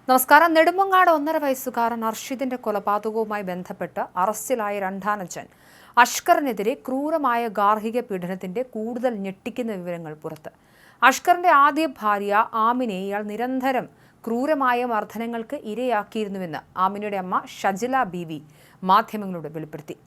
നമസ്കാരം. നെടുമങ്ങാട് 1.5 വയസ്സുകാരൻ അർഷിദിന്റെ കൊലപാതകവുമായി ബന്ധപ്പെട്ട് അറസ്റ്റിലായ രണ്ടാനച്ഛൻ അഷ്കറിനെതിരെ ക്രൂരമായ ഗാർഹിക പീഡനത്തിന്റെ കൂടുതൽ ഞെട്ടിക്കുന്ന വിവരങ്ങൾ പുറത്ത്. അഷ്കറിന്റെ ആദ്യ ഭാര്യ ആമിനെ ഇയാൾ നിരന്തരം ക്രൂരമായ മർദ്ദനങ്ങൾക്ക് ഇരയാക്കിയിരുന്നുവെന്ന് ആമിനയുടെ അമ്മ ഷജില ബീവി മാധ്യമങ്ങളോട് വെളിപ്പെടുത്തി.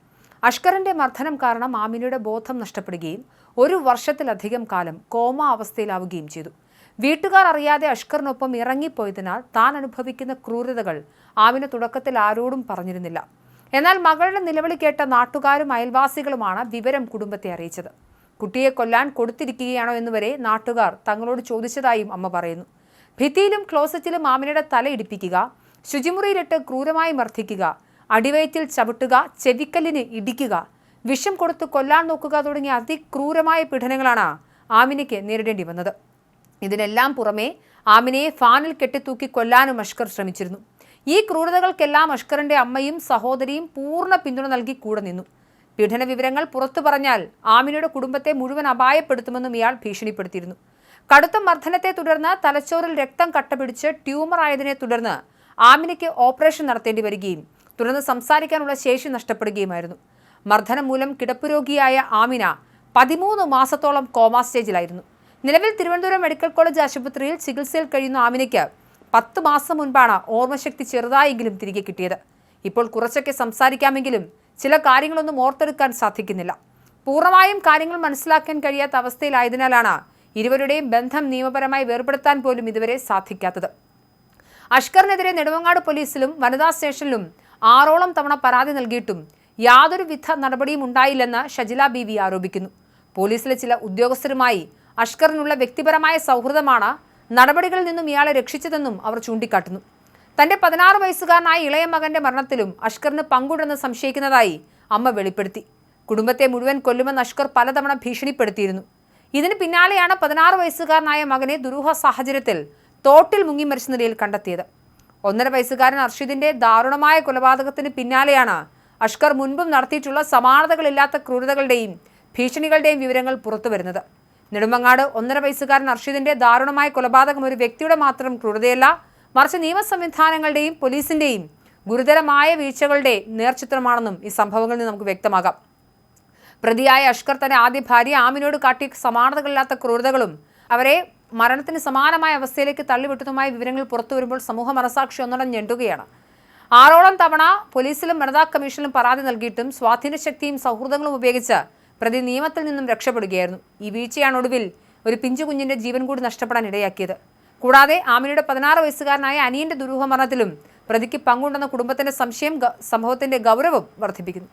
അഷ്കറിന്റെ മർദ്ദനം കാരണം ആമിനയുടെ ബോധം നഷ്ടപ്പെടുകയും 1 വർഷത്തിലധികം കാലം കോമ അവസ്ഥയിലാവുകയും ചെയ്തു. വീട്ടുകാർ അറിയാതെ അഷ്കറിനൊപ്പം ഇറങ്ങിപ്പോയതിനാൽ താൻ അനുഭവിക്കുന്ന ക്രൂരതകൾ ആമിന തുടക്കത്തിൽ ആരോടും പറഞ്ഞിരുന്നില്ല. എന്നാൽ മകളുടെ നിലവിളി കേട്ട നാട്ടുകാരും അയൽവാസികളുമാണ് വിവരം കുടുംബത്തെ അറിയിച്ചത്. കുട്ടിയെ കൊല്ലാൻ കൊടുത്തിരിക്കുകയാണോ എന്നുവരെ നാട്ടുകാർ തങ്ങളോട് ചോദിച്ചതായും അമ്മ പറയുന്നു. ഭിത്തിയിലും ക്ലോസറ്റിലും ആമിനയുടെ തല ഇടിപ്പിക്കുക, ശുചിമുറിയിലിട്ട് ക്രൂരമായി മർദ്ദിക്കുക, അടിവയറ്റിൽ ചവിട്ടുക, ചെവിക്കല്ലിന് ഇടിക്കുക, വിഷം കൊടുത്ത് കൊല്ലാൻ നോക്കുക തുടങ്ങിയ അതിക്രൂരമായ പീഡനങ്ങളാണ് ആമിനയ്ക്ക് നേരിടേണ്ടി വന്നത്. ഇതിനെല്ലാം പുറമെ ആമിനയെ ഫാനിൽ കെട്ടിത്തൂക്കി കൊല്ലാനും അഷ്കർ ശ്രമിച്ചിരുന്നു. ഈ ക്രൂരതകൾക്കെല്ലാം അഷ്കറിന്റെ അമ്മയും സഹോദരിയും പൂർണ്ണ പിന്തുണ നൽകി കൂടെ നിന്നു. പീഡന വിവരങ്ങൾ പുറത്തു പറഞ്ഞാൽ ആമിനയുടെ കുടുംബത്തെ മുഴുവൻ അപായപ്പെടുത്തുമെന്നും ഇയാൾ ഭീഷണിപ്പെടുത്തിയിരുന്നു. കടുത്ത മർദ്ദനത്തെ തുടർന്ന് തലച്ചോറിൽ രക്തം കട്ടപിടിച്ച് ട്യൂമർ ആയതിനെ തുടർന്ന് ആമിനയ്ക്ക് ഓപ്പറേഷൻ നടത്തേണ്ടി വരികയും തുടർന്ന് സംസാരിക്കാനുള്ള ശേഷി നഷ്ടപ്പെടുകയുമായിരുന്നു. മർദ്ദനം മൂലം കിടപ്പുരോഗിയായ ആമിന 13 മാസത്തോളം കോമാ സ്റ്റേജിലായിരുന്നു. നിലവിൽ തിരുവനന്തപുരം മെഡിക്കൽ കോളേജ് ആശുപത്രിയിൽ ചികിത്സയിൽ കഴിയുന്ന ആമിനയ്ക്ക് 10 മാസം മുൻപാണ് ഓർമ്മശക്തി ചെറുതായെങ്കിലും തിരികെ കിട്ടിയത്. ഇപ്പോൾ കുറച്ചൊക്കെ സംസാരിക്കാമെങ്കിലും ചില കാര്യങ്ങളൊന്നും ഓർത്തെടുക്കാൻ സാധിക്കുന്നില്ല. പൂർണ്ണമായും കാര്യങ്ങൾ മനസ്സിലാക്കാൻ കഴിയാത്ത അവസ്ഥയിലായതിനാലാണ് ഇരുവരുടെയും ബന്ധം നിയമപരമായി വേർപെടുത്താൻ പോലും ഇതുവരെ സാധിക്കാത്തത്. അഷ്കറിനെതിരെ നെടുമങ്ങാട് പോലീസിലും വനിതാ സ്റ്റേഷനിലും 6ഓളം തവണ പരാതി നൽകിയിട്ടും യാതൊരുവിധ നടപടിയും ഉണ്ടായില്ലെന്ന് ഷജില ബീവി ആരോപിക്കുന്നു. പോലീസിലെ ചില ഉദ്യോഗസ്ഥരുമായി അഷ്കറിനുള്ള വ്യക്തിപരമായ സൗഹൃദമാണ് നടപടികളിൽ നിന്നും ഇയാളെ രക്ഷിച്ചതെന്നും അവർ ചൂണ്ടിക്കാട്ടുന്നു. തന്റെ 16 വയസ്സുകാരനായ ഇളയ മകന്റെ മരണത്തിലും അഷ്കറിന് പങ്കുണ്ടെന്ന് സംശയിക്കുന്നതായി അമ്മ വെളിപ്പെടുത്തി. കുടുംബത്തെ മുഴുവൻ കൊല്ലുമെന്ന് അഷ്കർ പലതവണ ഭീഷണിപ്പെടുത്തിയിരുന്നു. ഇതിന് പിന്നാലെയാണ് 16 വയസ്സുകാരനായ മകനെ ദുരൂഹ സാഹചര്യത്തിൽ തോട്ടിൽ മുങ്ങി മരിച്ച നിലയിൽ കണ്ടെത്തിയത്. 1.5 വയസ്സുകാരൻ അർഷിദിന്റെ ദാരുണമായ കൊലപാതകത്തിന് പിന്നാലെയാണ് അഷ്കർ മുൻപും നടത്തിയിട്ടുള്ള സമാനതകളില്ലാത്ത ക്രൂരതകളുടെയും ഭീഷണികളുടെയും വിവരങ്ങൾ പുറത്തുവരുന്നത്. നെടുമങ്ങാട് 1.5 വയസ്സുകാരൻ അർഷിദിന്റെ ദാരുണമായ കൊലപാതകം ഒരു വ്യക്തിയുടെ മാത്രം ക്രൂരതയല്ല, മറിച്ച് നിയമ സംവിധാനങ്ങളുടെയും പോലീസിന്റെയും ഗുരുതരമായ വീഴ്ചകളുടെ നേർചിത്രമാണെന്നും ഈ സംഭവങ്ങളിൽ നിന്ന് നമുക്ക് വ്യക്തമാകാം. പ്രതിയായ അഷ്കർ തന്റെ ആദ്യ ഭാര്യ ആമിനോട് കാട്ടിയ സമാനതകളില്ലാത്ത ക്രൂരതകളും അവരെ മരണത്തിന് സമാനമായ അവസ്ഥയിലേക്ക് തള്ളിവിട്ടതുമായ വിവരങ്ങൾ പുറത്തു വരുമ്പോൾ സമൂഹ മനസാക്ഷി ഒന്നടം ഞെട്ടുകയാണ്. 6ഓളം തവണ പോലീസിലും വനിതാ കമ്മീഷനിലും പരാതി നൽകിയിട്ടും സ്വാധീനശക്തിയും സൗഹൃദങ്ങളും ഉപയോഗിച്ച് പ്രതി നിയമത്തിൽ നിന്നും രക്ഷപ്പെടുകയായിരുന്നു. ഈ വീഴ്ചയാണ് ഒടുവിൽ ഒരു പിഞ്ചു കുഞ്ഞിന്റെ ജീവൻ കൂടി നഷ്ടപ്പെടാൻ ഇടയാക്കിയത്. കൂടാതെ ആമിനയുടെ 16 വയസ്സുകാരനായ അനിയന്റെ ദുരൂഹ മരണത്തിലും പ്രതിക്ക് പങ്കുണ്ടെന്ന കുടുംബത്തിന്റെ സംശയം സംഭവത്തിന്റെ ഗൗരവം വർദ്ധിപ്പിക്കുന്നു.